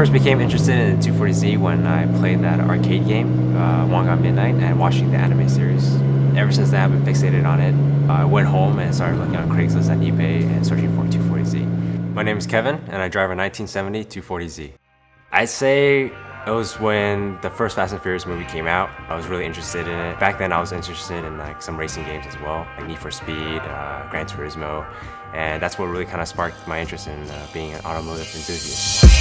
first became interested in the 240Z when I played that arcade game, One Gun Midnight, and watching the anime series. Ever since then, I've been fixated on it. I went home and started looking on Craigslist and eBay and searching for a 240Z. My name is Kevin, and I drive a 1970 240Z. I'd say it was when the first Fast and Furious movie came out. I was really interested in it. Back then, I was interested in like some racing games as well, like Need for Speed, Gran Turismo, and that's what really kind of sparked my interest in being an automotive enthusiast.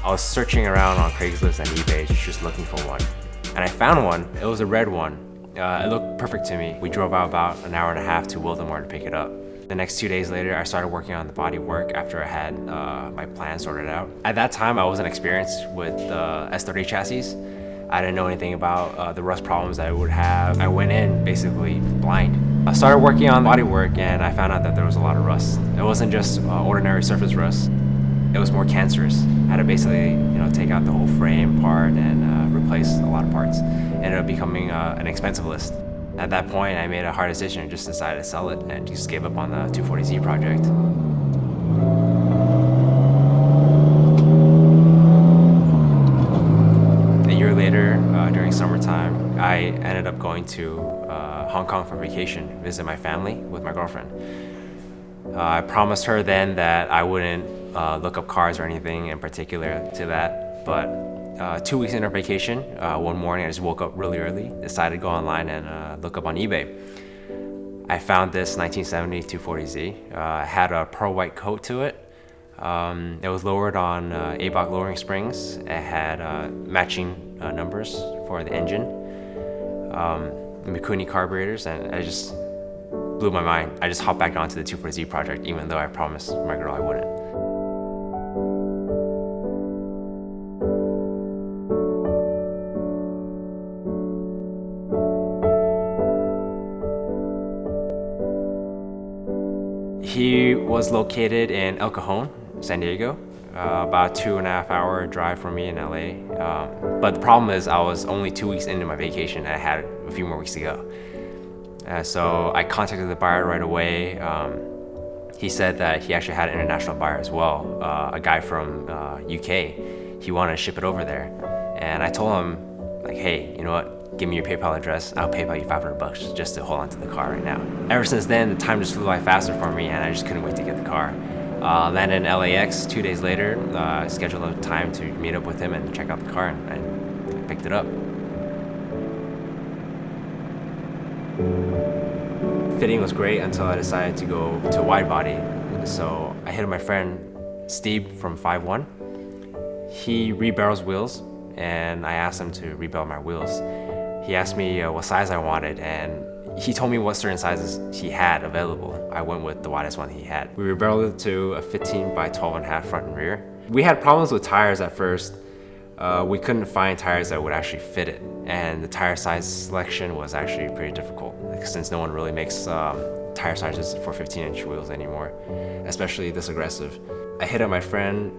I was searching around on Craigslist and eBay just looking for one. And I found one. It was a red one. It looked perfect to me. We drove out about an hour and a half to Wildomore to pick it up. The next 2 days later, I started working on the body work after I had my plan sorted out. At that time, I wasn't experienced with the S30 chassis. I didn't know anything about the rust problems that I would have. I went in basically blind. I started working on body work and I found out that there was a lot of rust. It wasn't just ordinary surface rust. It was more cancerous. I had to basically, take out the whole frame part and replace a lot of parts. It ended up becoming an expensive list. At that point, I made a hard decision and just decided to sell it and just gave up on the 240Z project. A year later, during summertime, I ended up going to Hong Kong for vacation, visit my family with my girlfriend. I promised her then that I wouldn't look up cars or anything in particular to that, but 2 weeks into our vacation, one morning I just woke up really early, decided to go online and look up on eBay. I found this 1970 240Z. It had a pearl white coat to it. It was lowered on ABOC lowering springs. It had matching numbers for the engine, Mikuni carburetors, and I just blew my mind. I just hopped back onto the 240Z project even though I promised my girl I wouldn't. He was located in El Cajon, San Diego, about a 2.5 hour drive from me in LA. But the problem is I was only 2 weeks into my vacation and I had a few more weeks to go. So I contacted the buyer right away. He said that he actually had an international buyer as well, a guy from UK. He wanted to ship it over there. And I told him, like, hey, you know what? Give me your PayPal address, I'll PayPal you $500 just to hold on to the car right now. Ever since then, the time just flew by faster for me and I just couldn't wait to get the car. Landed in LAX 2 days later, scheduled a time to meet up with him and check out the car, and I picked it up. Fitting was great until I decided to go to wide body. So I hit my friend Steve from 5-1. He rebarrels wheels and I asked him to rebarrel my wheels. He asked me what size I wanted and he told me what certain sizes he had available. I went with the widest one he had. We rebarreled it to a 15 by 12.5 front and rear. We had problems with tires at first. We couldn't find tires that would actually fit it, and the tire size selection was actually pretty difficult since no one really makes tire sizes for 15-inch wheels anymore, especially this aggressive. I hit up my friend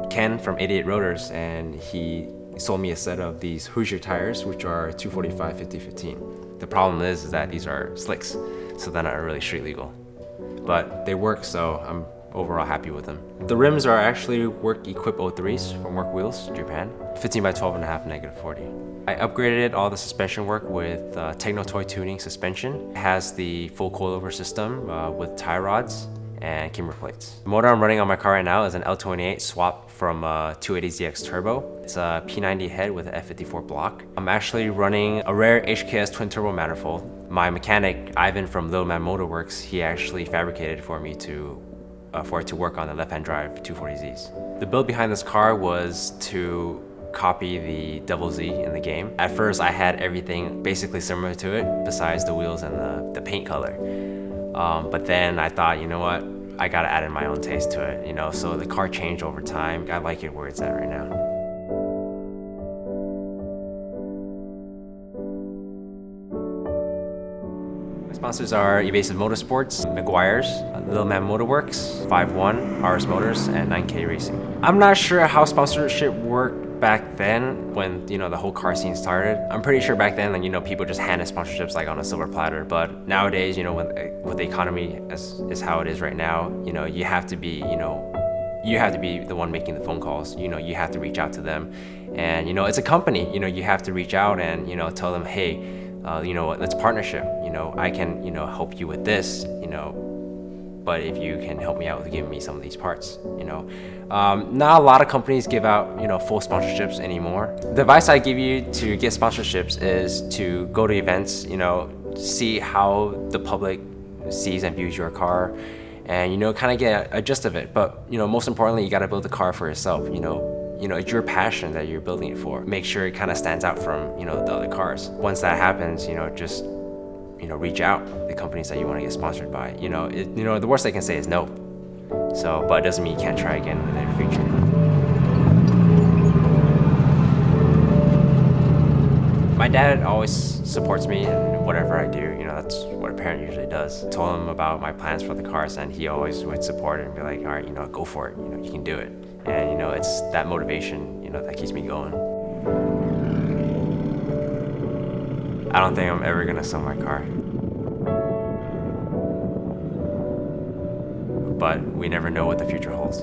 Ken from 88 Rotors and he sold me a set of these Hoosier tires, which are 245 50-15. The problem is that these are slicks, so they're not really street legal. But they work, so I'm overall happy with them. The rims are actually Work Equip 03s from Work Wheels, Japan. 15 by 12.5 -40. I upgraded all the suspension work with Techno Toy Tuning suspension. It has the full coilover system with tie rods and camber plates. The motor I'm running on my car right now is an L28 swap from 280ZX Turbo. It's a P90 head with an F54 block. I'm actually running a rare HKS twin turbo manifold. My mechanic, Ivan from LiL Man Motorworks, he actually fabricated for me for it to work on the left-hand drive 240Zs. The build behind this car was to copy the Double Z in the game. At first, I had everything basically similar to it, besides the wheels and the paint color. But then I thought, you know what? I gotta add in my own taste to it, you know, so the car changed over time. I like it where it's at right now. My sponsors are Evasive Motorsports, McGuire's, LiL Man Motorworks, 5-1, RS Motors, and 9K Racing. I'm not sure how sponsorship worked back then when, you know, the whole car scene started. I'm pretty sure back then, like, you know, people just handed sponsorships like on a silver platter. But nowadays, you know, with the economy is how it is right now, you know, you have to be, you have to be the one making the phone calls. You know, you have to reach out to them. And, you know, it's a company, you know, you have to reach out and, you know, tell them, hey, you know what, let's partnership. You know, I can, you know, help you with this, you know, but if you can help me out with giving me some of these parts, you know. Not a lot of companies give out, you know, full sponsorships anymore. The advice I give you to get sponsorships is to go to events, you know, see how the public sees and views your car, and, you know, kind of get a gist of it. But, you know, most importantly, you got to build the car for yourself. You know, it's your passion that you're building it for. Make sure it kind of stands out from, you know, the other cars. Once that happens, you know, just, you know, reach out to the companies that you want to get sponsored by. You know, the worst they can say is no. So, but it doesn't mean you can't try again in the future. My dad always supports me in whatever I do. You know, that's what a parent usually does. I told him about my plans for the cars, and he always would support it and be like, all right, you know, go for it. You know, you can do it. And, you know, it's that motivation, you know, that keeps me going. I don't think I'm ever gonna sell my car. But we never know what the future holds.